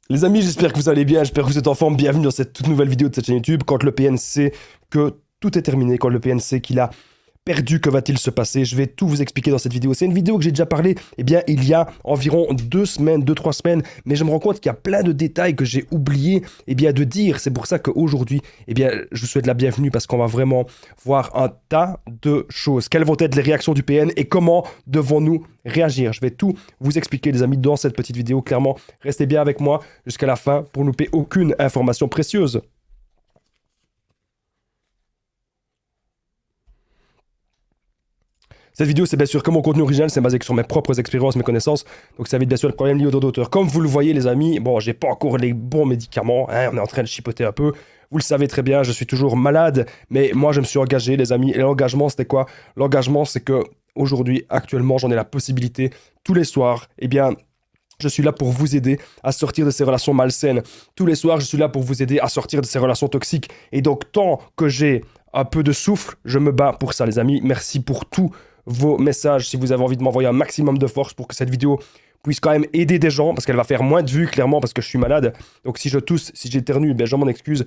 Les amis, j'espère que vous allez bien, j'espère que vous êtes en forme. Bienvenue dans cette toute nouvelle vidéo de cette chaîne YouTube. Quand le PN sait que tout est terminé, quand le PN sait qu'il a perdu, que va-t-il se passer? Je vais tout vous expliquer dans cette vidéo. C'est une vidéo que j'ai déjà parlé, il y a environ 2-3 semaines, mais je me rends compte qu'il y a plein de détails que j'ai oublié, de dire. C'est pour ça qu'aujourd'hui, je vous souhaite la bienvenue parce qu'on va vraiment voir un tas de choses. Quelles vont être les réactions du PN et comment devons-nous réagir? Je vais tout vous expliquer, les amis, dans cette petite vidéo. Clairement, restez bien avec moi jusqu'à la fin pour ne louper aucune information précieuse. Cette vidéo, c'est bien sûr que mon contenu original, c'est basé sur mes propres expériences, mes connaissances. Donc ça évite bien sûr le problème lié aux d'auteurs. Comme vous le voyez, les amis, bon, j'ai pas encore les bons médicaments, hein, on est en train de chipoter un peu. Vous le savez très bien, je suis toujours malade, mais moi je me suis engagé, les amis. Et l'engagement, c'était quoi? L'engagement, c'est que aujourd'hui, actuellement, j'en ai la possibilité tous les soirs, je suis là pour vous aider à sortir de ces relations malsaines. Tous les soirs, je suis là pour vous aider à sortir de ces relations toxiques. Et donc, tant que j'ai un peu de souffle, je me bats pour ça, les amis. Merci pour tous vos messages. Si vous avez envie de m'envoyer un maximum de force pour que cette vidéo puisse quand même aider des gens, parce qu'elle va faire moins de vues, clairement, parce que je suis malade. Donc, si je tousse, si j'éternue, je m'en excuse.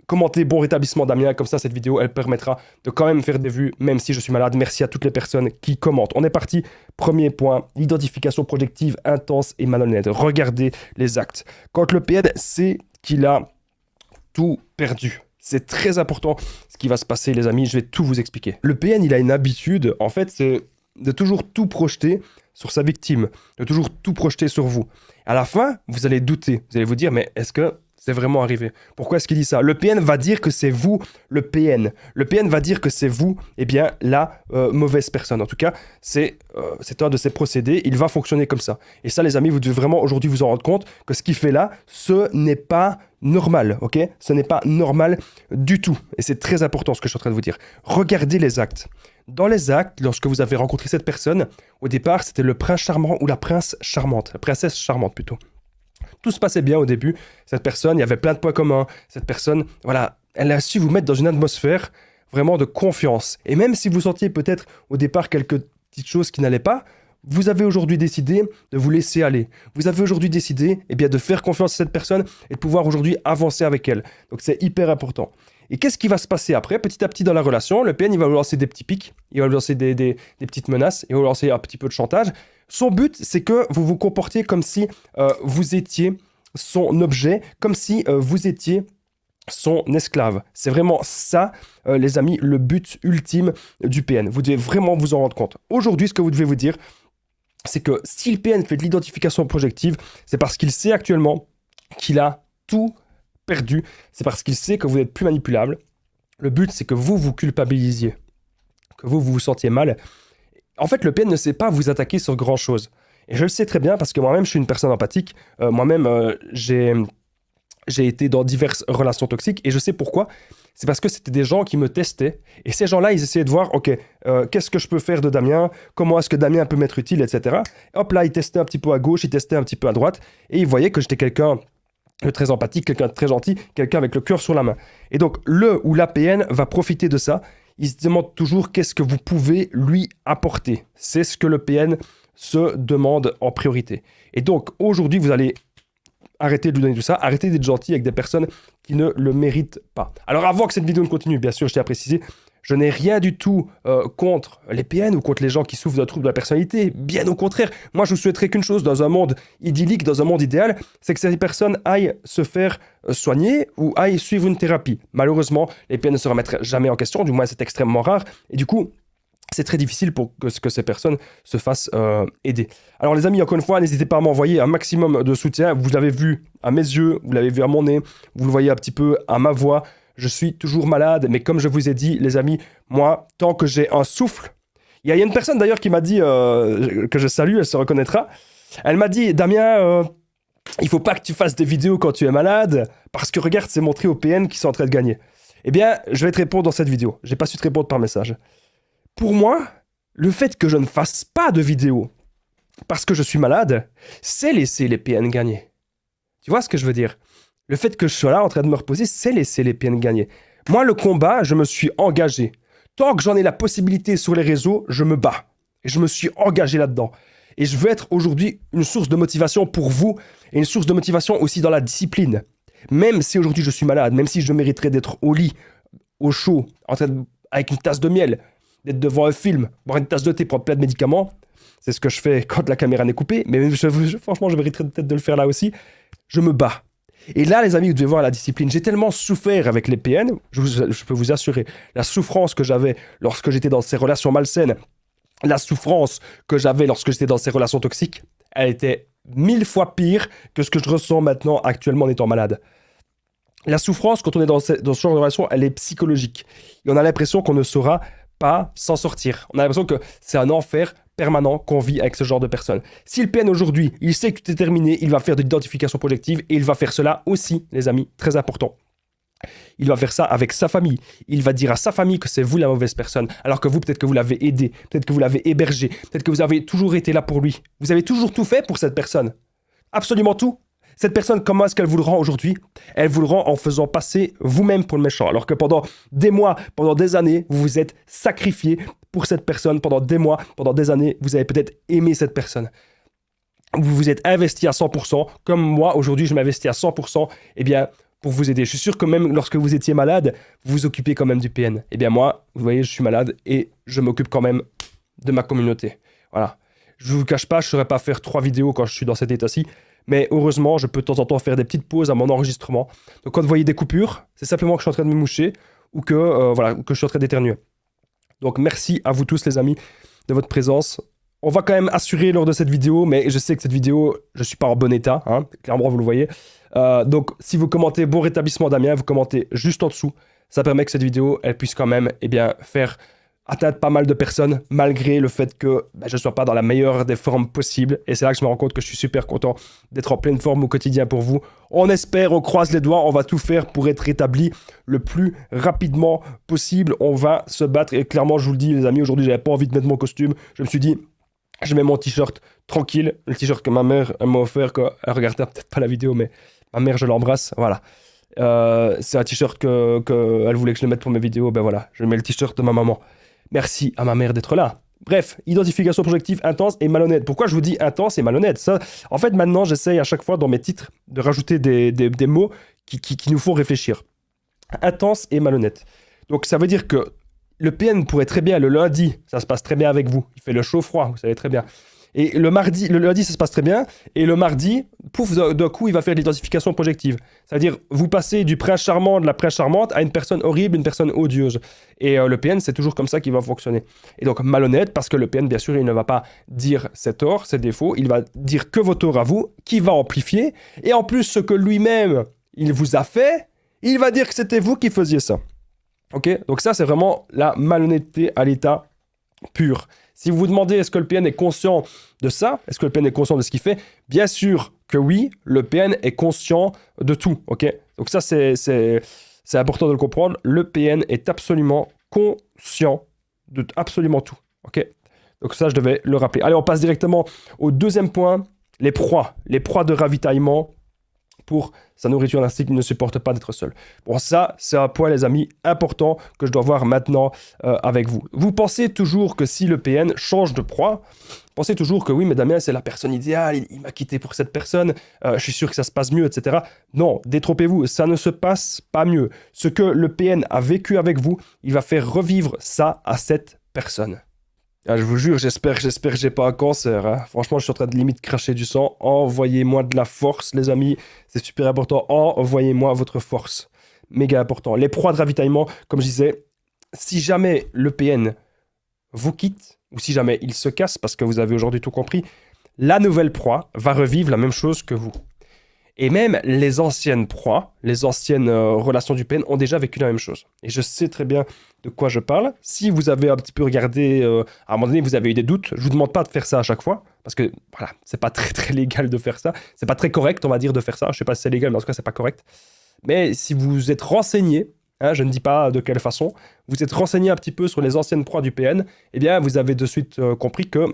Commentez bon rétablissement Damien, comme ça cette vidéo elle permettra de quand même faire des vues même si je suis malade. Merci à toutes les personnes qui commentent. On est parti, premier point, l'identification projective intense et malhonnête. Regardez les actes. Quand le PN sait qu'il a tout perdu, c'est très important ce qui va se passer, les amis, je vais tout vous expliquer. Le PN, il a une habitude, en fait, c'est de toujours tout projeter sur sa victime, de toujours tout projeter sur vous. À la fin, vous allez douter, vous allez vous dire, mais est-ce que c'est vraiment arrivé? Pourquoi est-ce qu'il dit ça? Le PN va dire que c'est vous, le PN. Le PN va dire que c'est vous, la mauvaise personne. En tout cas, c'est un de ses procédés. Il va fonctionner comme ça. Et ça, les amis, vous devez vraiment aujourd'hui vous en rendre compte que ce qu'il fait là, ce n'est pas normal, ok? Ce n'est pas normal du tout. Et c'est très important ce que je suis en train de vous dire. Regardez les actes. Dans les actes, lorsque vous avez rencontré cette personne, au départ, c'était le prince charmant ou la princesse charmante plutôt. Tout se passait bien au début. Cette personne, il y avait plein de points communs. Cette personne, voilà, elle a su vous mettre dans une atmosphère vraiment de confiance. Et même si vous sentiez peut-être au départ quelques petites choses qui n'allaient pas, vous avez aujourd'hui décidé de vous laisser aller. Vous avez aujourd'hui décidé de faire confiance à cette personne et de pouvoir aujourd'hui avancer avec elle. Donc c'est hyper important. Et qu'est-ce qui va se passer après? Petit à petit dans la relation, le PN il va vous lancer des petits pics, il va vous lancer des petites menaces, il va vous lancer un petit peu de chantage. Son but, c'est que vous vous comportiez comme si vous étiez son objet, comme si vous étiez son esclave. C'est vraiment ça, les amis, le but ultime du PN. Vous devez vraiment vous en rendre compte. Aujourd'hui, ce que vous devez vous dire, c'est que si le PN fait de l'identification projective, c'est parce qu'il sait actuellement qu'il a tout perdu. C'est parce qu'il sait que vous n'êtes plus manipulable. Le but, c'est que vous vous culpabilisiez, que vous vous sentiez mal. En fait, le PN ne sait pas vous attaquer sur grand-chose. Et je le sais très bien parce que moi-même, je suis une personne empathique. J'ai été dans diverses relations toxiques et je sais pourquoi. C'est parce que c'était des gens qui me testaient. Et ces gens-là, ils essayaient de voir, ok, qu'est-ce que je peux faire de Damien? Comment est-ce que Damien peut m'être utile, etc. Et hop là, ils testaient un petit peu à gauche, ils testaient un petit peu à droite. Et ils voyaient que j'étais quelqu'un de très empathique, quelqu'un de très gentil, quelqu'un avec le cœur sur la main. Et donc, le ou la PN va profiter de ça. Il se demande toujours qu'est-ce que vous pouvez lui apporter. C'est ce que le PN se demande en priorité. Et donc, aujourd'hui, vous allez arrêter de lui donner tout ça, arrêter d'être gentil avec des personnes qui ne le méritent pas. Alors, avant que cette vidéo ne continue, bien sûr, je tiens à préciser, je n'ai rien du tout contre les PN ou contre les gens qui souffrent d'un trouble de la personnalité. Bien au contraire, moi je vous souhaiterais qu'une chose dans un monde idyllique, dans un monde idéal, c'est que ces personnes aillent se faire soigner ou aillent suivre une thérapie. Malheureusement, les PN ne se remettraient jamais en question, du moins c'est extrêmement rare. Et du coup, c'est très difficile pour que ces personnes se fassent aider. Alors les amis, encore une fois, n'hésitez pas à m'envoyer un maximum de soutien. Vous l'avez vu à mes yeux, vous l'avez vu à mon nez, vous le voyez un petit peu à ma voix. Je suis toujours malade, mais comme je vous ai dit, les amis, moi, tant que j'ai un souffle... Il y a une personne d'ailleurs qui m'a dit, que je salue, elle se reconnaîtra. Elle m'a dit, Damien, il faut pas que tu fasses des vidéos quand tu es malade, parce que regarde, c'est montré au PN qui sont en train de gagner. Eh bien, je vais te répondre dans cette vidéo. J'ai pas su te répondre par message. Pour moi, le fait que je ne fasse pas de vidéo parce que je suis malade, c'est laisser les PN gagner. Tu vois ce que je veux dire? Le fait que je sois là en train de me reposer, c'est laisser les PN gagner. Moi, le combat, je me suis engagé. Tant que j'en ai la possibilité sur les réseaux, je me bats. Et je me suis engagé là-dedans. Et je veux être aujourd'hui une source de motivation pour vous et une source de motivation aussi dans la discipline. Même si aujourd'hui je suis malade, même si je mériterais d'être au lit, au chaud, avec une tasse de miel, d'être devant un film, boire une tasse de thé, prendre plein de médicaments, c'est ce que je fais quand la caméra n'est coupée, mais franchement, je mériterais peut-être de le faire là aussi. Je me bats. Et là, les amis, vous devez voir la discipline. J'ai tellement souffert avec les PN, je peux vous assurer, la souffrance que j'avais lorsque j'étais dans ces relations malsaines, la souffrance que j'avais lorsque j'étais dans ces relations toxiques, elle était 1000 fois pire que ce que je ressens maintenant actuellement en étant malade. La souffrance, quand on est dans ce genre de relation, elle est psychologique. Et on a l'impression qu'on ne saura pas s'en sortir. On a l'impression que c'est un enfer permanent qu'on vit avec ce genre de personnes. Si le PN aujourd'hui, il sait que tout est terminé, il va faire de l'identification projective et il va faire cela aussi, les amis, très important. Il va faire ça avec sa famille. Il va dire à sa famille que c'est vous la mauvaise personne, alors que vous, peut-être que vous l'avez aidé, peut-être que vous l'avez hébergé, peut-être que vous avez toujours été là pour lui. Vous avez toujours tout fait pour cette personne. Absolument tout. Cette personne, comment est-ce qu'elle vous le rend aujourd'hui? Elle vous le rend en faisant passer vous-même pour le méchant. Alors que pendant des mois, pendant des années, vous vous êtes sacrifié pour cette personne. Pendant des mois, pendant des années, vous avez peut-être aimé cette personne. Vous vous êtes investi à 100%. Comme moi, aujourd'hui, je m'investis à 100%. Eh bien, pour vous aider. Je suis sûr que même lorsque vous étiez malade, vous vous occupez quand même du PN. Eh bien moi, vous voyez, je suis malade et je m'occupe quand même de ma communauté. Voilà. Je ne vous cache pas, je ne saurais pas faire 3 vidéos quand je suis dans cet état-ci, mais heureusement, je peux de temps en temps faire des petites pauses à mon enregistrement. Donc quand vous voyez des coupures, c'est simplement que je suis en train de me moucher ou que, que je suis en train d'éternuer. Donc merci à vous tous les amis de votre présence. On va quand même assurer lors de cette vidéo, mais je sais que cette vidéo, je ne suis pas en bon état, hein, clairement vous le voyez. Donc si vous commentez bon rétablissement Damien, vous commentez juste en dessous, ça permet que cette vidéo, elle puisse quand même faire atteindre pas mal de personnes, malgré le fait que je ne sois pas dans la meilleure des formes possibles. Et c'est là que je me rends compte que je suis super content d'être en pleine forme au quotidien pour vous. On espère, on croise les doigts, on va tout faire pour être rétabli le plus rapidement possible. On va se battre et clairement, je vous le dis les amis, aujourd'hui, j'avais pas envie de mettre mon costume. Je me suis dit, je mets mon t-shirt tranquille, le t-shirt que ma mère m'a offert, elle regardera peut-être pas la vidéo, mais ma mère, je l'embrasse, voilà. C'est un t-shirt qu'elle voulait que je le mette pour mes vidéos, ben voilà, je mets le t-shirt de ma maman. Merci à ma mère d'être là. Bref, identification projective intense et malhonnête. Pourquoi je vous dis intense et malhonnête? Ça, en fait, maintenant, j'essaye à chaque fois dans mes titres de rajouter des mots qui nous font réfléchir. Intense et malhonnête. Donc ça veut dire que le PN pourrait très bien, le lundi, ça se passe très bien avec vous. Il fait le chaud-froid, vous savez très bien. Et le lundi, ça se passe très bien. Et le mardi, pouf, d'un coup, il va faire l'identification projective. C'est-à-dire, vous passez du prince charmant, de la prince charmante, à une personne horrible, une personne odieuse. Et le PN, c'est toujours comme ça qu'il va fonctionner. Et donc, malhonnête, parce que le PN, bien sûr, il ne va pas dire ses torts, ses défauts. Il va dire que vos torts à vous, qui va amplifier. Et en plus, ce que lui-même, il vous a fait, il va dire que c'était vous qui faisiez ça. Ok, donc ça, c'est vraiment la malhonnêteté à l'état pur. Si vous vous demandez est-ce que le PN est conscient de ça, est-ce que le PN est conscient de ce qu'il fait, bien sûr que oui, le PN est conscient de tout. Ok, donc ça, c'est important de le comprendre. Le PN est absolument conscient de absolument tout. Ok, donc ça, je devais le rappeler. Allez, on passe directement au deuxième point, les proies de ravitaillement pour sa nourriture ainsi qu'il ne supporte pas d'être seul. Bon, ça, c'est un point, les amis, important que je dois voir maintenant avec vous. Vous pensez toujours que si le PN change de proie, pensez toujours que oui, mais Damien, c'est la personne idéale, il m'a quitté pour cette personne, je suis sûr que ça se passe mieux, etc. Non, détrompez-vous, ça ne se passe pas mieux. Ce que le PN a vécu avec vous, il va faire revivre ça à cette personne. Ah, je vous jure, j'espère que j'ai pas un cancer. Hein. Franchement, je suis en train de limite cracher du sang. Envoyez-moi de la force, les amis. C'est super important. Envoyez-moi votre force. Méga important. Les proies de ravitaillement, comme je disais, si jamais le PN vous quitte, ou si jamais il se casse, parce que vous avez aujourd'hui tout compris, la nouvelle proie va revivre la même chose que vous. Et même les anciennes proies, les anciennes relations du PN ont déjà vécu la même chose. Et je sais très bien de quoi je parle. Si vous avez un petit peu regardé, à un moment donné, vous avez eu des doutes, je vous demande pas de faire ça à chaque fois, parce que voilà, c'est pas très très légal de faire ça. C'est pas très correct, on va dire, de faire ça. Je sais pas si c'est légal, mais en tout cas, c'est pas correct. Mais si vous êtes renseigné, hein, je ne dis pas de quelle façon, vous êtes renseigné un petit peu sur les anciennes proies du PN, eh bien, vous avez de suite compris que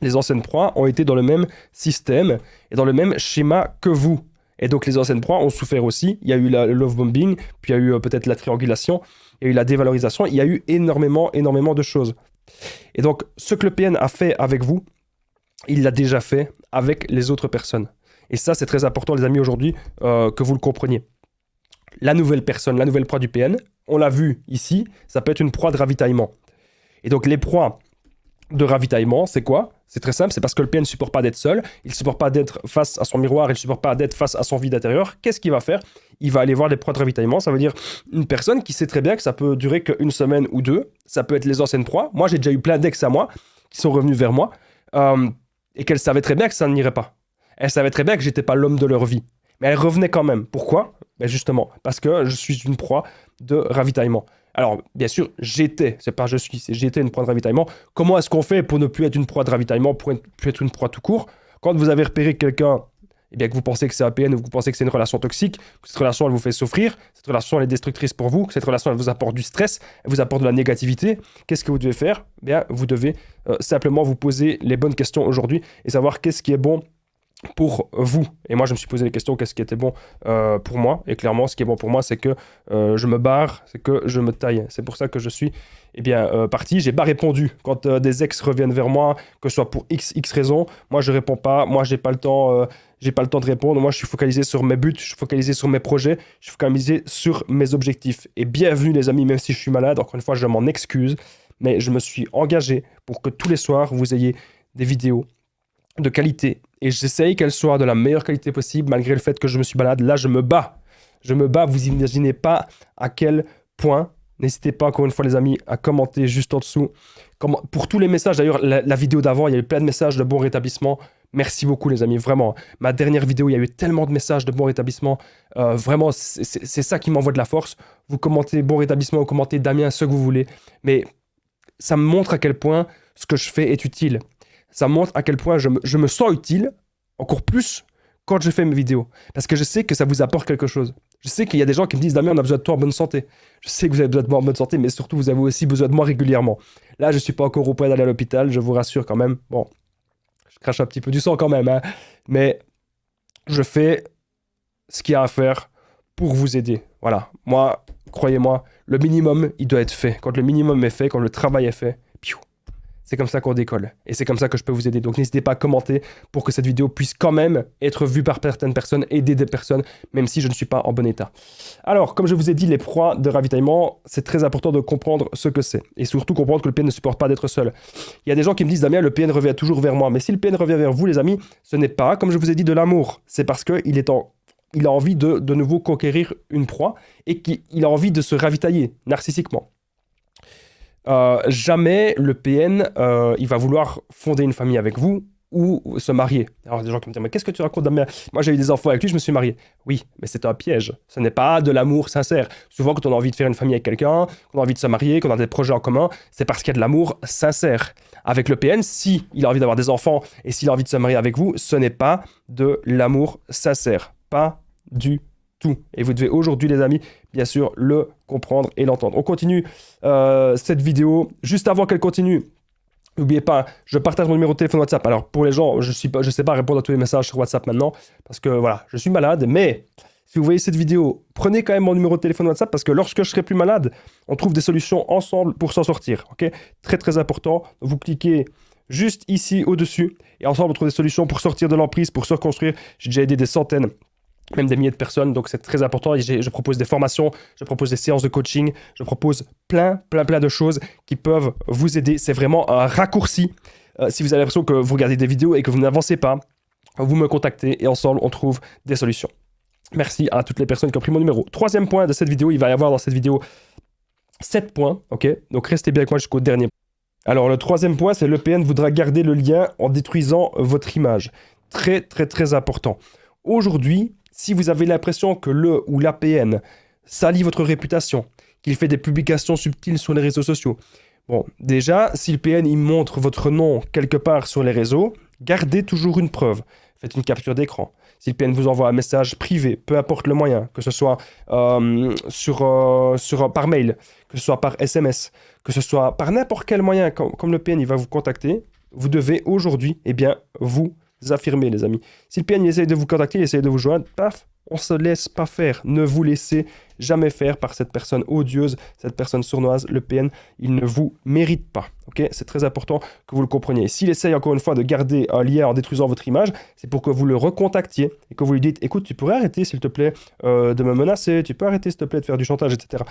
les anciennes proies ont été dans le même système et dans le même schéma que vous. Et donc les anciennes proies ont souffert aussi. Il y a eu le love bombing, puis il y a eu peut-être la triangulation, il y a eu la dévalorisation, il y a eu énormément de choses. Et donc ce que le PN a fait avec vous, il l'a déjà fait avec les autres personnes. Et ça, c'est très important, les amis, aujourd'hui, que vous le compreniez. La nouvelle personne, la nouvelle proie du PN, on l'a vu ici, ça peut être une proie de ravitaillement. Et donc, les proies de ravitaillement, c'est quoi? C'est très simple, c'est parce que le PN ne supporte pas d'être seul, il ne supporte pas d'être face à son miroir, il ne supporte pas d'être face à son vide intérieur. Qu'est-ce qu'il va faire? Il va aller voir les proies de ravitaillement, ça veut dire une personne qui sait très bien que ça peut durer qu'une semaine ou deux, ça peut être les anciennes proies. Moi, j'ai déjà eu plein d'ex à moi qui sont revenus vers moi et qu'elles savaient très bien que ça n'irait pas. Elles savaient très bien que j'étais pas l'homme de leur vie. Mais elles revenaient quand même. Pourquoi? Ben justement, parce que je suis une proie de ravitaillement. Alors, bien sûr, j'étais, c'est pas je suis, c'est j'étais une proie de ravitaillement. Comment est-ce qu'on fait pour ne plus être une proie de ravitaillement, pour ne plus être une proie tout court? Quand vous avez repéré quelqu'un, eh bien, que vous pensez que c'est un PN ou que vous pensez que c'est une relation toxique, que cette relation, elle vous fait souffrir, cette relation, elle est destructrice pour vous, que cette relation, elle vous apporte du stress, elle vous apporte de la négativité, qu'est-ce que vous devez faire? Eh bien, vous devez simplement vous poser les bonnes questions aujourd'hui et savoir qu'est-ce qui est bon pour vous. Et moi, je me suis posé les questions, qu'est-ce qui était bon pour moi? Et clairement, ce qui est bon pour moi, c'est que je me barre, c'est que je me taille. C'est pour ça que je suis parti. J'ai pas répondu quand des ex reviennent vers moi, que ce soit pour X raisons. Moi, je réponds pas. Moi, j'ai pas le temps de répondre. Moi, je suis focalisé sur mes buts, je suis focalisé sur mes projets, je suis focalisé sur mes objectifs. Et bienvenue, les amis, même si je suis malade. Encore une fois, je m'en excuse, mais je me suis engagé pour que tous les soirs, vous ayez des vidéos de qualité et j'essaye qu'elle soit de la meilleure qualité possible malgré le fait que je me suis malade. Là, je me bats, vous imaginez pas à quel point. N'hésitez pas, encore une fois, les amis, à commenter juste en dessous. Pour tous les messages, d'ailleurs, la vidéo d'avant, il y a eu plein de messages de bon rétablissement. Merci beaucoup, les amis, vraiment. Ma dernière vidéo, il y a eu tellement de messages de bon rétablissement. Vraiment, c'est ça qui m'envoie de la force. Vous commentez bon rétablissement, vous commentez Damien, ce que vous voulez. Mais ça me montre à quel point ce que je fais est utile. Ça montre à quel point je me sens utile, encore plus quand je fais mes vidéos. Parce que je sais que ça vous apporte quelque chose. Je sais qu'il y a des gens qui me disent « Damien, on a besoin de toi en bonne santé. » Je sais que vous avez besoin de moi en bonne santé, mais surtout, vous avez aussi besoin de moi régulièrement. Là, je ne suis pas encore au point d'aller à l'hôpital, je vous rassure quand même. Bon, je crache un petit peu du sang quand même, hein, mais je fais ce qu'il y a à faire pour vous aider. Voilà, moi, croyez-moi, le minimum, il doit être fait. Quand le minimum est fait, quand le travail est fait, c'est comme ça qu'on décolle. Et c'est comme ça que je peux vous aider. Donc n'hésitez pas à commenter pour que cette vidéo puisse quand même être vue par certaines personnes, aider des personnes, même si je ne suis pas en bon état. Alors, comme je vous ai dit, les proies de ravitaillement, c'est très important de comprendre ce que c'est. Et surtout comprendre que le PN ne supporte pas d'être seul. Il y a des gens qui me disent « Damien, le PN revient toujours vers moi. » Mais si le PN revient vers vous, les amis, ce n'est pas, comme je vous ai dit, de l'amour. C'est parce qu'il a envie de nouveau conquérir une proie et qu'il a envie de se ravitailler narcissiquement. Jamais le PN il va vouloir fonder une famille avec vous ou se marier. Alors des gens qui me disent mais qu'est-ce que tu racontes Damien? Moi j'ai eu des enfants avec lui, je me suis marié. Oui, mais c'est un piège. Ce n'est pas de l'amour sincère. Souvent quand on a envie de faire une famille avec quelqu'un, qu'on a envie de se marier, qu'on a des projets en commun, c'est parce qu'il y a de l'amour sincère. Avec le PN, si il a envie d'avoir des enfants et s'il a envie de se marier avec vous, ce n'est pas de l'amour sincère. Pas du tout. Et vous devez aujourd'hui, les amis, bien sûr, le comprendre et l'entendre. On continue cette vidéo. Juste avant qu'elle continue, n'oubliez pas, je partage mon numéro de téléphone WhatsApp. Alors, pour les gens, je ne sais pas répondre à tous les messages sur WhatsApp maintenant, parce que voilà, je suis malade, mais si vous voyez cette vidéo, prenez quand même mon numéro de téléphone WhatsApp, parce que lorsque je serai plus malade, on trouve des solutions ensemble pour s'en sortir. Ok, très, très important. Vous cliquez juste ici, au-dessus, et ensemble, on trouve des solutions pour sortir de l'emprise, pour se reconstruire. J'ai déjà aidé des centaines, même des milliers de personnes, donc c'est très important. Je propose des formations, je propose des séances de coaching, je propose plein de choses qui peuvent vous aider. C'est vraiment un raccourci. Si vous avez l'impression que vous regardez des vidéos et que vous n'avancez pas, vous me contactez et ensemble, on trouve des solutions. Merci à toutes les personnes qui ont pris mon numéro. Troisième point de cette vidéo, il va y avoir dans cette vidéo 7 points, ok? Donc restez bien avec moi jusqu'au dernier. Alors le troisième point, c'est le PN voudra garder le lien en détruisant votre image. Très important. Aujourd'hui, si vous avez l'impression que le ou la PN salit votre réputation, qu'il fait des publications subtiles sur les réseaux sociaux, bon, déjà, si le PN il montre votre nom quelque part sur les réseaux, gardez toujours une preuve. Faites une capture d'écran. Si le PN vous envoie un message privé, peu importe le moyen, que ce soit par mail, que ce soit par SMS, que ce soit par n'importe quel moyen, comme le PN il va vous contacter, vous devez aujourd'hui, vous affirmer, les amis. Si le PN il essaye de vous contacter, il essaye de vous joindre, paf, On se laisse pas faire. Ne vous laissez jamais faire par cette personne odieuse, cette personne sournoise. Le PN, il ne vous mérite pas. Ok, c'est très important que vous le compreniez. S'il essaye encore une fois de garder un lien en détruisant votre image, c'est pour que vous le recontactiez et que vous lui dites, écoute, tu pourrais arrêter s'il te plaît de me menacer, tu peux arrêter s'il te plaît de faire du chantage, etc.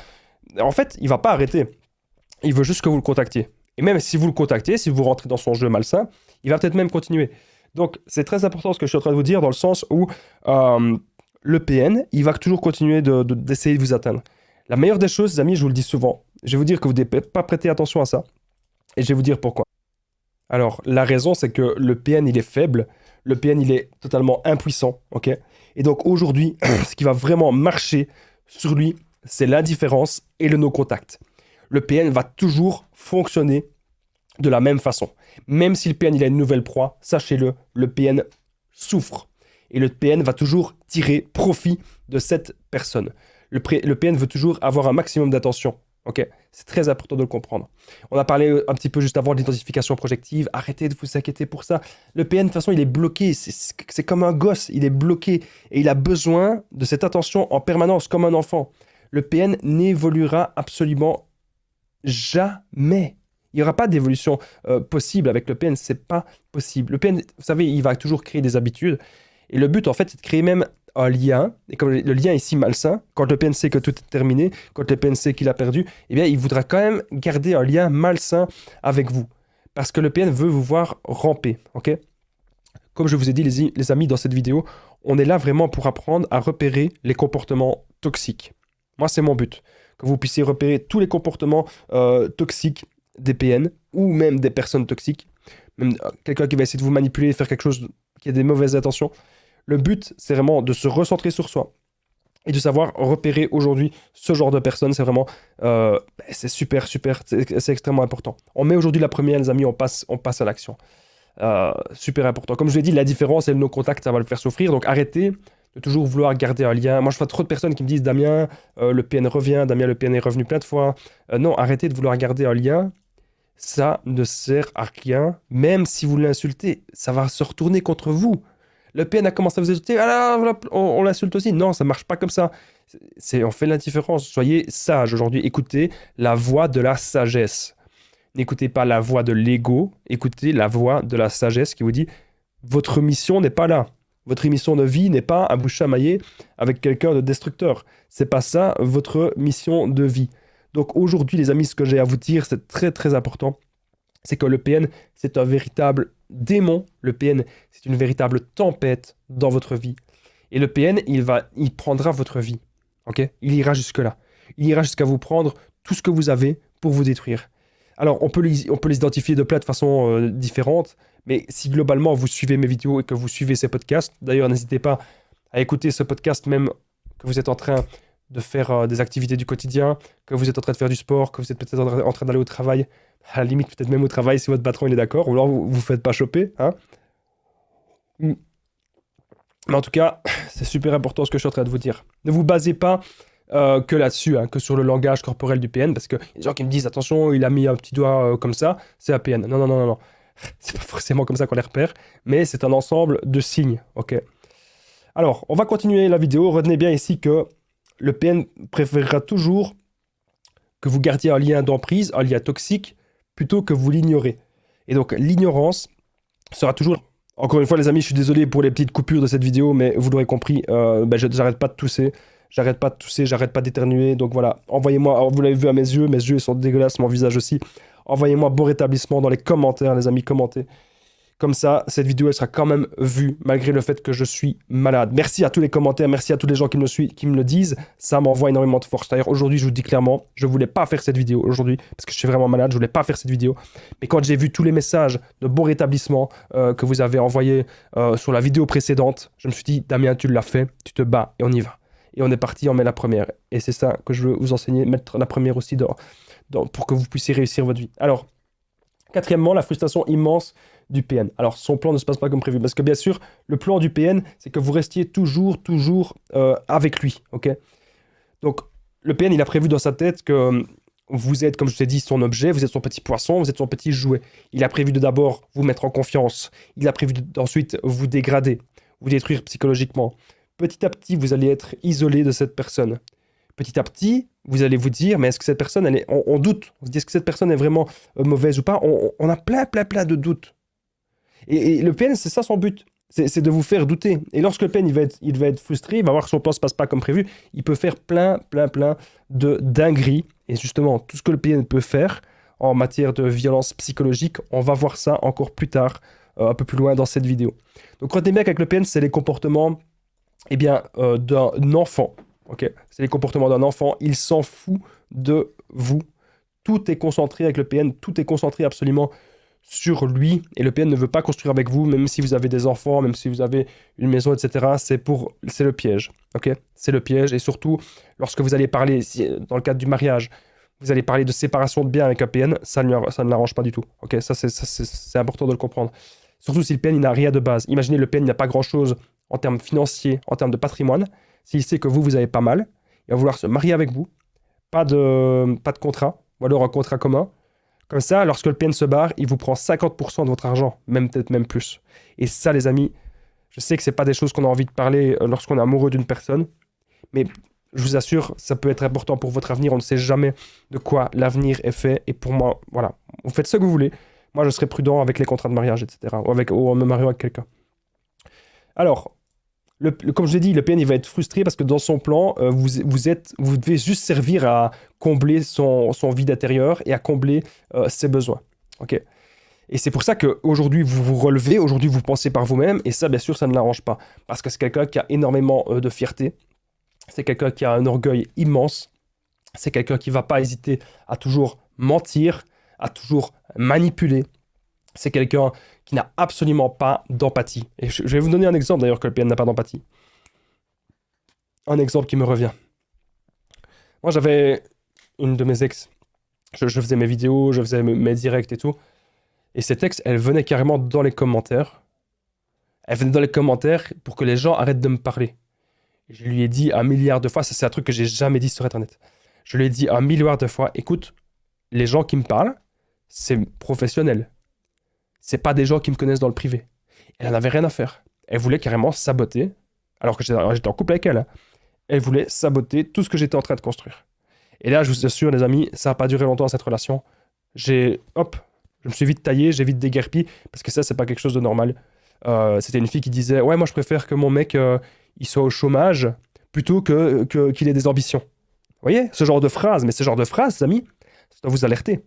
En fait, il va pas arrêter. Il veut juste que vous le contactiez. Et même si vous le contactez, si vous rentrez dans son jeu malsain, il va peut-être même continuer. Donc, c'est très important ce que je suis en train de vous dire dans le sens où le PN, il va toujours continuer d'essayer de vous atteindre. La meilleure des choses, les amis, je vous le dis souvent, je vais vous dire que vous ne devez pas prêter attention à ça. Et je vais vous dire pourquoi. Alors, la raison, c'est que le PN, il est faible. Le PN, il est totalement impuissant. Ok. Et donc, aujourd'hui, ce qui va vraiment marcher sur lui, c'est l'indifférence et le no-contact. Le PN va toujours fonctionner de la même façon. Même si le PN il a une nouvelle proie, sachez-le, le PN souffre. Et le PN va toujours tirer profit de cette personne. Le PN veut toujours avoir un maximum d'attention. Ok, c'est très important de le comprendre. On a parlé un petit peu juste avant de l'identification projective. Arrêtez de vous inquiéter pour ça. Le PN, de toute façon, il est bloqué. C'est comme un gosse. Il est bloqué. Et il a besoin de cette attention en permanence, comme un enfant. Le PN n'évoluera absolument jamais. Il n'y aura pas d'évolution possible avec le PN, c'est pas possible. Le PN, vous savez, il va toujours créer des habitudes. Et le but, en fait, c'est de créer même un lien. Et comme le lien est si malsain, quand le PN sait que tout est terminé, quand le PN sait qu'il a perdu, eh bien, il voudra quand même garder un lien malsain avec vous. Parce que le PN veut vous voir ramper, ok? Comme je vous ai dit, les amis, dans cette vidéo, on est là vraiment pour apprendre à repérer les comportements toxiques. Moi, c'est mon but. Que vous puissiez repérer tous les comportements toxiques des PN ou même des personnes toxiques, même quelqu'un qui va essayer de vous manipuler, faire quelque chose qui a des mauvaises intentions. Le but, c'est vraiment de se recentrer sur soi et de savoir repérer aujourd'hui ce genre de personnes. C'est vraiment, c'est super, c'est extrêmement important. On met aujourd'hui la première, les amis, on passe à l'action. Super important. Comme je l'ai dit, la différence et le no-contact, ça va le faire souffrir. Donc arrêtez de toujours vouloir garder un lien. Moi, je vois trop de personnes qui me disent, Damien, le PN revient, Damien, le PN est revenu plein de fois. Non, arrêtez de vouloir garder un lien. Ça ne sert à rien, même si vous l'insultez, ça va se retourner contre vous. Le PN a commencé à vous insulter, alors on l'insulte aussi. Non, ça marche pas comme ça. On fait la différence. Soyez sage aujourd'hui. Écoutez la voix de la sagesse. N'écoutez pas la voix de l'ego. Écoutez la voix de la sagesse qui vous dit votre mission n'est pas là. Votre mission de vie n'est pas à vous chamailler avec quelqu'un de destructeur. C'est pas ça votre mission de vie. Donc aujourd'hui, les amis, ce que j'ai à vous dire, c'est très très important, c'est que le PN, c'est un véritable démon. Le PN, c'est une véritable tempête dans votre vie. Et le PN, il prendra votre vie. Ok? Il ira jusque-là. Il ira jusqu'à vous prendre tout ce que vous avez pour vous détruire. Alors, on peut les identifier de plein de façons différentes, mais si globalement vous suivez mes vidéos et que vous suivez ces podcasts, d'ailleurs, n'hésitez pas à écouter ce podcast même que vous êtes en train de faire des activités du quotidien, que vous êtes en train de faire du sport, que vous êtes peut-être en train d'aller au travail, à la limite peut-être même au travail si votre patron il est d'accord, ou alors vous ne vous faites pas choper. Hein. Mais en tout cas, c'est super important ce que je suis en train de vous dire. Ne vous basez pas que là-dessus, hein, que sur le langage corporel du PN, parce qu'il y a des gens qui me disent, attention, il a mis un petit doigt comme ça, c'est un PN. Non. C'est pas forcément comme ça qu'on les repère, mais c'est un ensemble de signes, ok. Alors, on va continuer la vidéo. Retenez bien ici que le PN préférera toujours que vous gardiez un lien d'emprise, un lien toxique, plutôt que vous l'ignorez. Et donc, l'ignorance sera toujours... Encore une fois, les amis, je suis désolé pour les petites coupures de cette vidéo, mais vous l'aurez compris, j'arrête pas de tousser, j'arrête pas d'éternuer. Donc voilà, envoyez-moi, vous l'avez vu à mes yeux sont dégueulasses, mon visage aussi. Envoyez-moi bon rétablissement dans les commentaires, les amis, commentez. Comme ça, cette vidéo, elle sera quand même vue, malgré le fait que je suis malade. Merci à tous les commentaires, merci à tous les gens qui me le disent. Ça m'envoie énormément de force. D'ailleurs, aujourd'hui, je vous dis clairement, je voulais pas faire cette vidéo aujourd'hui, parce que je suis vraiment malade, je voulais pas faire cette vidéo. Mais quand j'ai vu tous les messages de bon rétablissement que vous avez envoyés sur la vidéo précédente, je me suis dit, Damien, tu l'as fait, tu te bats et on y va. Et on est parti, on met la première. Et c'est ça que je veux vous enseigner, mettre la première aussi pour que vous puissiez réussir votre vie. Alors, quatrièmement, la frustration immense du PN. Alors, son plan ne se passe pas comme prévu. Parce que bien sûr, le plan du PN, c'est que vous restiez toujours avec lui. Ok. Donc, le PN, il a prévu dans sa tête que vous êtes, comme je vous ai dit, son objet, vous êtes son petit poisson, vous êtes son petit jouet. Il a prévu de d'abord vous mettre en confiance. Il a prévu d'ensuite vous dégrader, vous détruire psychologiquement. petit à petit, vous allez être isolé de cette personne. Petit à petit, vous allez vous dire, mais est-ce que cette personne, on doute. On se dit, est-ce que cette personne est vraiment mauvaise ou pas? On a plein de doutes. Et le PN, c'est ça son but. C'est de vous faire douter. Et lorsque le PN, il va être frustré, il va voir que son plan ne se passe pas comme prévu, il peut faire plein de dingueries. Et justement, tout ce que le PN peut faire en matière de violence psychologique, on va voir ça encore plus tard, un peu plus loin dans cette vidéo. Donc, retenez bien qu'avec le PN, c'est les comportements d'un enfant. Okay, c'est les comportements d'un enfant. Il s'en fout de vous. Tout est concentré avec le PN. Tout est concentré absolument sur lui. Et le PN ne veut pas construire avec vous, même si vous avez des enfants, même si vous avez une maison, etc. C'est le piège. Okay, c'est le piège. Et surtout, lorsque vous allez parler, dans le cadre du mariage, vous allez parler de séparation de biens avec un PN, ça ne l'arrange pas du tout. Okay, ça, c'est important de le comprendre. Surtout si le PN n'a rien de base. Imaginez, le PN n'a pas grand-chose en termes financiers, en termes de patrimoine. S'il sait que vous avez pas mal, il va vouloir se marier avec vous, pas de contrat, ou alors un contrat commun. Comme ça, lorsque le PN se barre, il vous prend 50% de votre argent, peut-être même plus. Et ça, les amis, je sais que c'est pas des choses qu'on a envie de parler lorsqu'on est amoureux d'une personne, mais je vous assure, ça peut être important pour votre avenir. On ne sait jamais de quoi l'avenir est fait. Et pour moi, voilà, vous faites ce que vous voulez. Moi, je serai prudent avec les contrats de mariage, etc. Ou en me mariant avec quelqu'un. Alors, comme je l'ai dit, le PN il va être frustré parce que dans son plan, vous devez juste servir à combler son vide intérieur et à combler ses besoins. Okay, et c'est pour ça qu'aujourd'hui, vous vous relevez, aujourd'hui, vous pensez par vous-même, et ça, bien sûr, ça ne l'arrange pas. Parce que c'est quelqu'un qui a énormément de fierté, c'est quelqu'un qui a un orgueil immense, c'est quelqu'un qui ne va pas hésiter à toujours mentir, à toujours manipuler. C'est quelqu'un qui n'a absolument pas d'empathie. Et je vais vous donner un exemple d'ailleurs que le PN n'a pas d'empathie. Un exemple qui me revient. Moi j'avais une de mes ex. Je faisais mes vidéos, je faisais mes directs et tout. Et cette ex, elle venait carrément dans les commentaires. Elle venait dans les commentaires pour que les gens arrêtent de me parler. Et je lui ai dit un milliard de fois, ça c'est un truc que j'ai jamais dit sur Internet. Je lui ai dit un milliard de fois, écoute, les gens qui me parlent, c'est professionnel. C'est pas des gens qui me connaissent dans le privé. Elle n'en avait rien à faire. Elle voulait carrément saboter, alors que j'étais en couple avec elle. Hein. Elle voulait saboter tout ce que j'étais en train de construire. Et là, je vous assure, les amis, ça n'a pas duré longtemps cette relation. Je me suis vite taillé, j'ai vite déguerpi, parce que ça, c'est pas quelque chose de normal. C'était une fille qui disait, ouais, moi je préfère que mon mec, il soit au chômage, plutôt qu'il ait des ambitions. Vous voyez, ce genre de phrase, mais ce genre de phrase, les amis, ça doit vous alerter.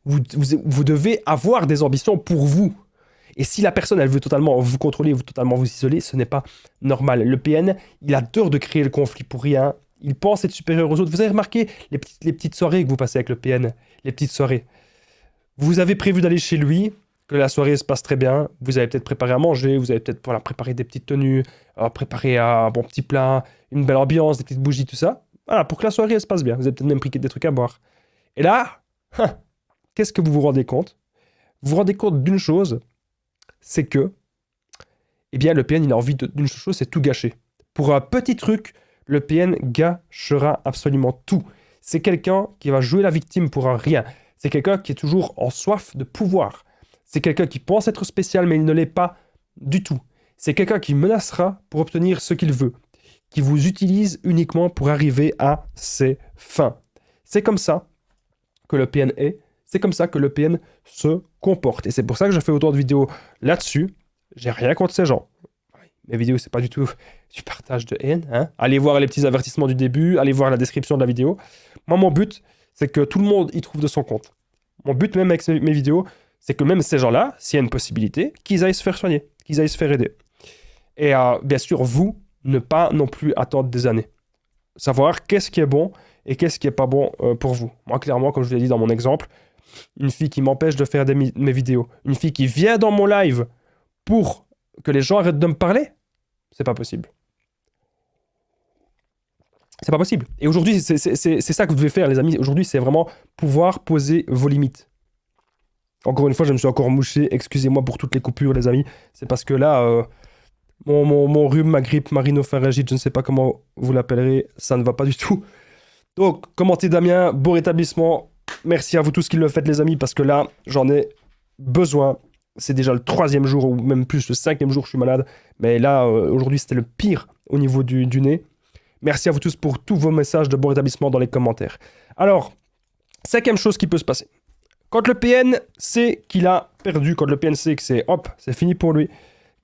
Vous devez avoir des ambitions pour vous. Et si la personne, elle veut totalement vous contrôler, totalement vous isoler, ce n'est pas normal. Le PN, il adore de créer le conflit pour rien. Il pense être supérieur aux autres. Vous avez remarqué les petites soirées que vous passez avec le PN, les petites soirées. Vous avez prévu d'aller chez lui, que la soirée se passe très bien. Vous avez peut-être préparé à manger, vous avez peut-être préparé des petites tenues, préparé un bon petit plat, une belle ambiance, des petites bougies, tout ça. Voilà, pour que la soirée elle se passe bien. Vous avez peut-être même pris des trucs à boire. Et là, qu'est-ce que vous vous rendez compte? Vous vous rendez compte d'une chose, c'est que, eh bien, le PN, il a envie d'une chose, c'est tout gâcher. Pour un petit truc, le PN gâchera absolument tout. C'est quelqu'un qui va jouer la victime pour un rien. C'est quelqu'un qui est toujours en soif de pouvoir. C'est quelqu'un qui pense être spécial, mais il ne l'est pas du tout. C'est quelqu'un qui menacera pour obtenir ce qu'il veut, qui vous utilise uniquement pour arriver à ses fins. C'est comme ça que le PN est. C'est comme ça que le PN se comporte. Et c'est pour ça que je fais autant de vidéos là-dessus. J'ai rien contre ces gens. Mes vidéos, c'est pas du tout du partage de haine. Hein. Allez voir les petits avertissements du début, allez voir la description de la vidéo. Moi, mon but, c'est que tout le monde y trouve de son compte. Mon but, même avec mes vidéos, c'est que même ces gens-là, s'il y a une possibilité, qu'ils aillent se faire soigner, qu'ils aillent se faire aider. Et bien sûr, vous, ne pas non plus attendre des années. Savoir qu'est-ce qui est bon et qu'est-ce qui est pas bon pour vous. Moi, clairement, comme je vous l'ai dit dans mon exemple, une fille qui m'empêche de faire mes vidéos, une fille qui vient dans mon live pour que les gens arrêtent de me parler, c'est pas possible. C'est pas possible. Et aujourd'hui, c'est ça que vous devez faire, les amis. Aujourd'hui, c'est vraiment pouvoir poser vos limites. Encore une fois, je me suis encore mouché. Excusez-moi pour toutes les coupures, les amis. C'est parce que là, mon rhume, ma grippe, ma rhinopharyngite, je ne sais pas comment vous l'appellerez, ça ne va pas du tout. Donc, commentez Damien, beau rétablissement. Merci à vous tous qui le faites, les amis, parce que là, j'en ai besoin. c'est déjà le 3e jour, ou même plus, le 5e jour que je suis malade. Mais là, aujourd'hui, c'était le pire au niveau du nez. Merci à vous tous pour tous vos messages de bon rétablissement dans les commentaires. Alors, 5e chose qui peut se passer. Quand le PN sait qu'il a perdu, quand le PN sait que c'est hop, c'est fini pour lui,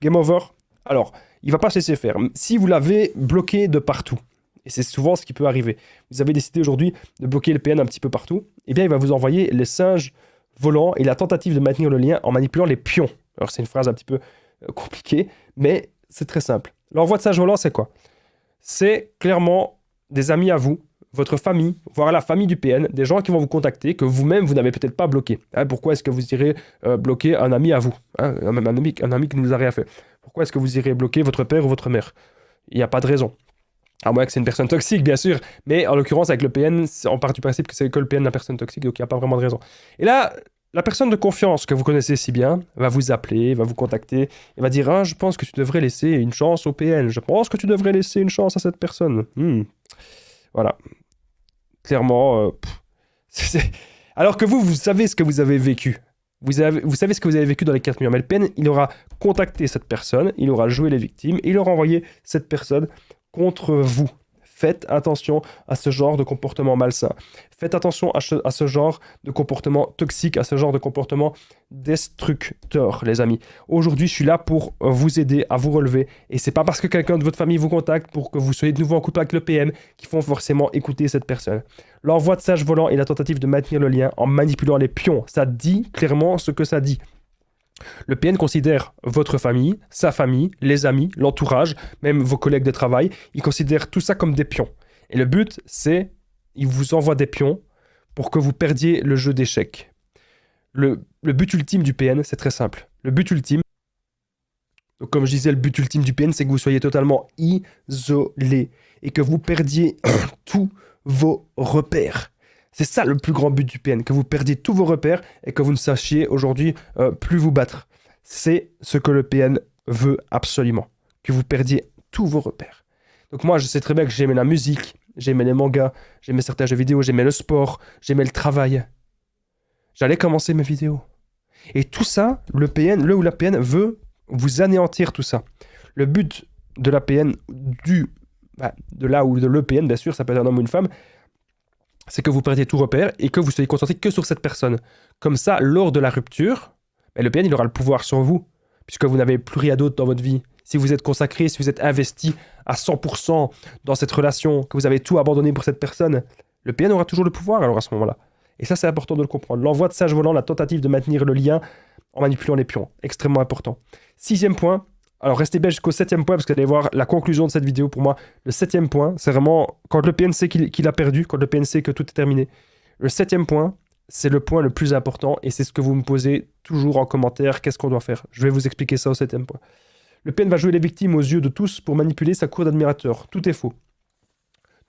game over, alors, il va pas se laisser faire. Si vous l'avez bloqué de partout, et c'est souvent ce qui peut arriver, vous avez décidé aujourd'hui de bloquer le PN un petit peu partout, eh bien, il va vous envoyer les singes volants et la tentative de maintenir le lien en manipulant les pions. Alors, c'est une phrase un petit peu compliquée, mais c'est très simple. L'envoi de singes volants, c'est quoi? C'est clairement des amis à vous, votre famille, voire la famille du PN, des gens qui vont vous contacter, que vous-même, vous n'avez peut-être pas bloqué. Hein, pourquoi est-ce que vous irez bloquer un ami à vous, hein, même un ami qui ne nous a rien fait? Pourquoi est-ce que vous irez bloquer votre père ou votre mère? Il n'y a pas de raison. À moins que c'est une personne toxique, bien sûr. Mais en l'occurrence, avec le PN, on part du principe que c'est que le PN la personne toxique, donc il n'y a pas vraiment de raison. Et là, la personne de confiance que vous connaissez si bien va vous appeler, va vous contacter, et va dire « Ah, je pense que tu devrais laisser une chance au PN. Je pense que tu devrais laisser une chance à cette personne. Voilà. Clairement, alors que vous savez ce que vous avez vécu. Vous savez ce que vous avez vécu dans les 4 millions. Mais le PN, il aura contacté cette personne, il aura joué les victimes, et il aura envoyé cette personne contre vous. Faites attention à ce genre de comportement malsain. Faites attention à ce genre de comportement toxique, à ce genre de comportement destructeur, les amis. Aujourd'hui, je suis là pour vous aider à vous relever. Et c'est pas parce que quelqu'un de votre famille vous contacte pour que vous soyez de nouveau en couple avec le PM qu'il faut forcément écouter cette personne. L'envoi de singes volants et la tentative de maintenir le lien en manipulant les pions, ça dit clairement ce que ça dit. Le PN considère votre famille, sa famille, les amis, l'entourage, même vos collègues de travail. Il considère tout ça comme des pions. Et le but, c'est, il vous envoie des pions pour que vous perdiez le jeu d'échecs. Le but ultime du PN, c'est très simple. Le but ultime, donc comme je disais, le but ultime du PN, c'est que vous soyez totalement isolé et que vous perdiez tous vos repères. C'est ça le plus grand but du PN, que vous perdiez tous vos repères et que vous ne sachiez aujourd'hui plus vous battre. C'est ce que le PN veut absolument, que vous perdiez tous vos repères. Donc moi, je sais très bien que j'aimais la musique, j'aimais les mangas, j'aimais certains jeux vidéo, j'aimais le sport, j'aimais le travail. J'allais commencer mes vidéos. Et tout ça, le ou la PN veut vous anéantir tout ça. Le but de la PN, de là ou de l'EPN, bien sûr, ça peut être un homme ou une femme, c'est que vous perdiez tout repère et que vous soyez concentré que sur cette personne. Comme ça, lors de la rupture, le PN, il aura le pouvoir sur vous, puisque vous n'avez plus rien d'autre dans votre vie. Si vous êtes consacré, si vous êtes investi à 100% dans cette relation, que vous avez tout abandonné pour cette personne, le PN aura toujours le pouvoir alors à ce moment-là. Et ça, c'est important de le comprendre. L'envoi de singes volants, la tentative de maintenir le lien en manipulant les pions, extrêmement important. 6e point, alors restez bien jusqu'au 7e point, parce que vous allez voir la conclusion de cette vidéo. Pour moi, le 7e point, c'est vraiment quand le PN sait qu'il a perdu, quand le PN sait que tout est terminé. Le 7e point, c'est le point le plus important, et c'est ce que vous me posez toujours en commentaire, qu'est-ce qu'on doit faire? Je vais vous expliquer ça au 7e point. Le PN va jouer les victimes aux yeux de tous pour manipuler sa cour d'admirateurs. Tout est faux.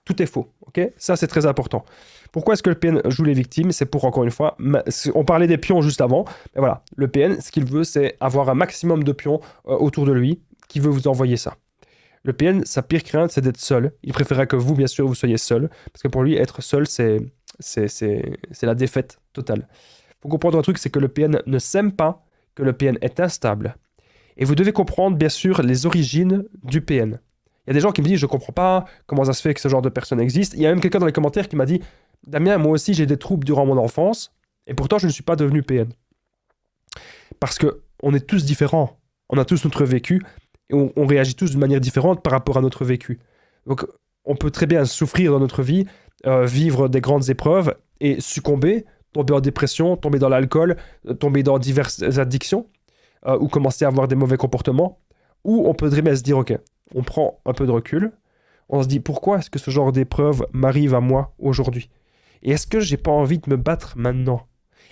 Tout est faux, ok? Ça, c'est très important. Pourquoi est-ce que le PN joue les victimes? C'est pour, encore une fois, on parlait des pions juste avant, mais voilà, le PN, ce qu'il veut, c'est avoir un maximum de pions autour de lui, qui veut vous envoyer ça. Le PN, sa pire crainte, c'est d'être seul. Il préférerait que vous, bien sûr, vous soyez seul, parce que pour lui, être seul, c'est la défaite totale. Il faut comprendre un truc, c'est que le PN ne s'aime pas, que le PN est instable. Et vous devez comprendre, bien sûr, les origines du PN. Il y a des gens qui me disent, je comprends pas comment ça se fait que ce genre de personne existe. Il y a même quelqu'un dans les commentaires qui m'a dit, Damien, moi aussi j'ai des troubles durant mon enfance, et pourtant je ne suis pas devenu PN. Parce que on est tous différents, on a tous notre vécu, et on réagit tous d'une manière différente par rapport à notre vécu. Donc on peut très bien souffrir dans notre vie, vivre des grandes épreuves, et succomber, tomber en dépression, tomber dans l'alcool, tomber dans diverses addictions, ou commencer à avoir des mauvais comportements, ou on peut très bien se dire, ok, on prend un peu de recul, on se dit pourquoi est-ce que ce genre d'épreuve m'arrive à moi aujourd'hui? Et est-ce que j'ai pas envie de me battre maintenant?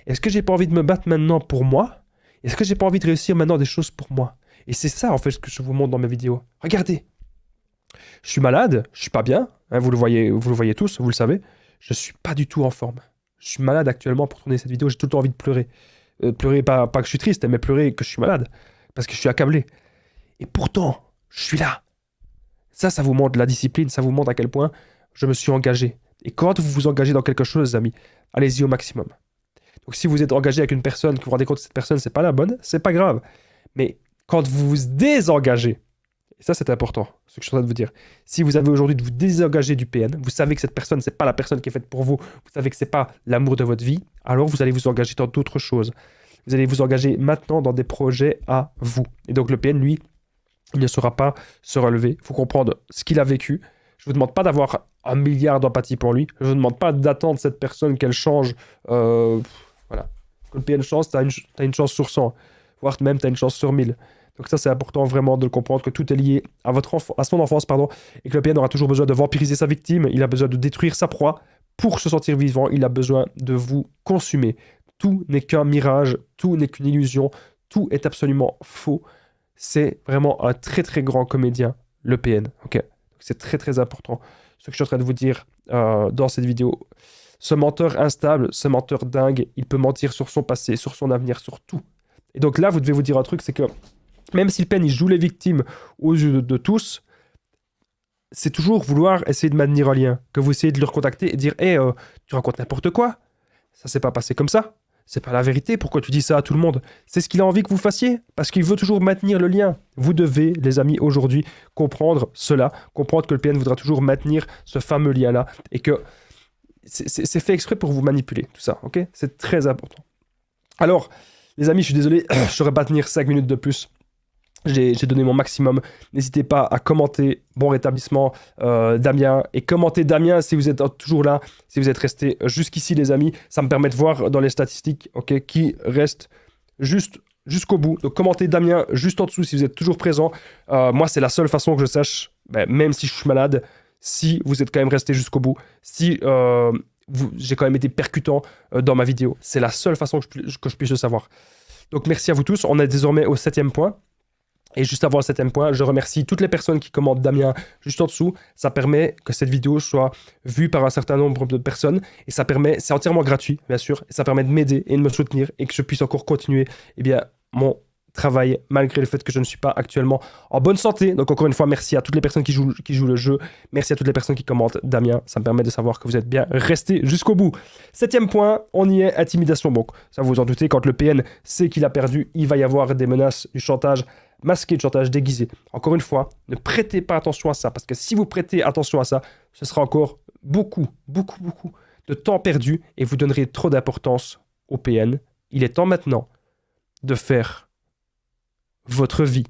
Est-ce que j'ai pas envie de me battre maintenant pour moi? Est-ce que j'ai pas envie de réussir maintenant des choses pour moi? Et c'est ça en fait ce que je vous montre dans mes vidéos. Regardez, je suis malade, je suis pas bien, hein, vous le voyez tous, vous le savez, je suis pas du tout en forme. Je suis malade actuellement pour tourner cette vidéo, j'ai tout le temps envie de pleurer. Pleurer pas que je suis triste, mais pleurer que je suis malade, parce que je suis accablé. Et pourtant, je suis là. Ça vous montre la discipline, ça vous montre à quel point je me suis engagé. Et quand vous vous engagez dans quelque chose, les amis, allez-y au maximum. Donc si vous êtes engagé avec une personne, que vous vous rendez compte que cette personne, c'est pas la bonne, c'est pas grave. Mais quand vous vous désengagez, et ça c'est important, ce que je suis en train de vous dire, si vous avez aujourd'hui de vous désengager du PN, vous savez que cette personne, c'est pas la personne qui est faite pour vous, vous savez que c'est pas l'amour de votre vie, alors vous allez vous engager dans d'autres choses. Vous allez vous engager maintenant dans des projets à vous. Et donc le PN, lui, il ne saura pas se relever. Il faut comprendre ce qu'il a vécu. Je ne vous demande pas d'avoir 1 milliard d'empathie pour lui. Je ne vous demande pas d'attendre cette personne qu'elle change. Voilà. Quand le PN change, tu as une chance sur 100. Voire même, tu as une chance sur 1000. Donc ça, c'est important vraiment de le comprendre, que tout est lié à, à son enfance, et que le PN aura toujours besoin de vampiriser sa victime. Il a besoin de détruire sa proie. Pour se sentir vivant, il a besoin de vous consumer. Tout n'est qu'un mirage, tout n'est qu'une illusion, tout est absolument faux. C'est vraiment un très très grand comédien, le PN. Ok, c'est très très important ce que je suis en train de vous dire dans cette vidéo. Ce menteur instable, ce menteur dingue, il peut mentir sur son passé, sur son avenir, sur tout. Et donc là, vous devez vous dire un truc, c'est que même si le PN il joue les victimes aux yeux de tous, c'est toujours vouloir essayer de maintenir un lien, que vous essayez de le recontacter et dire hey, tu racontes n'importe quoi, ça s'est pas passé comme ça. C'est pas la vérité, pourquoi tu dis ça à tout le monde? C'est ce qu'il a envie que vous fassiez, parce qu'il veut toujours maintenir le lien. Vous devez, les amis, aujourd'hui, comprendre cela, comprendre que le PN voudra toujours maintenir ce fameux lien-là, et que c'est fait exprès pour vous manipuler, tout ça, ok? C'est très important. Alors, les amis, je suis désolé, je ne saurais pas tenir 5 minutes de plus. J'ai donné mon maximum. N'hésitez pas à commenter. Bon rétablissement, Damien. Et commentez Damien si vous êtes toujours là, si vous êtes resté jusqu'ici, les amis. Ça me permet de voir dans les statistiques, ok, qui reste juste jusqu'au bout. Donc commentez Damien juste en dessous si vous êtes toujours présent. Moi, c'est la seule façon que je sache, même si je suis malade, si vous êtes quand même resté jusqu'au bout, si j'ai quand même été percutant dans ma vidéo. C'est la seule façon que je puisse le savoir. Donc merci à vous tous. On est désormais au 7e point. Et juste avant le 7e point, je remercie toutes les personnes qui commentent Damien juste en dessous. Ça permet que cette vidéo soit vue par un certain nombre de personnes. Et ça permet, c'est entièrement gratuit, bien sûr. Et ça permet de m'aider et de me soutenir et que je puisse encore continuer mon travail, malgré le fait que je ne suis pas actuellement en bonne santé. Donc encore une fois, merci à toutes les personnes qui jouent le jeu. Merci à toutes les personnes qui commentent Damien. Ça me permet de savoir que vous êtes bien restés jusqu'au bout. 7e point, on y est, intimidation. Donc ça vous en doutez, quand le PN sait qu'il a perdu, il va y avoir des menaces, du chantage masqué, de chantage déguisé. Encore une fois, ne prêtez pas attention à ça, parce que si vous prêtez attention à ça, ce sera encore beaucoup de temps perdu et vous donnerez trop d'importance au PN. Il est temps maintenant de faire votre vie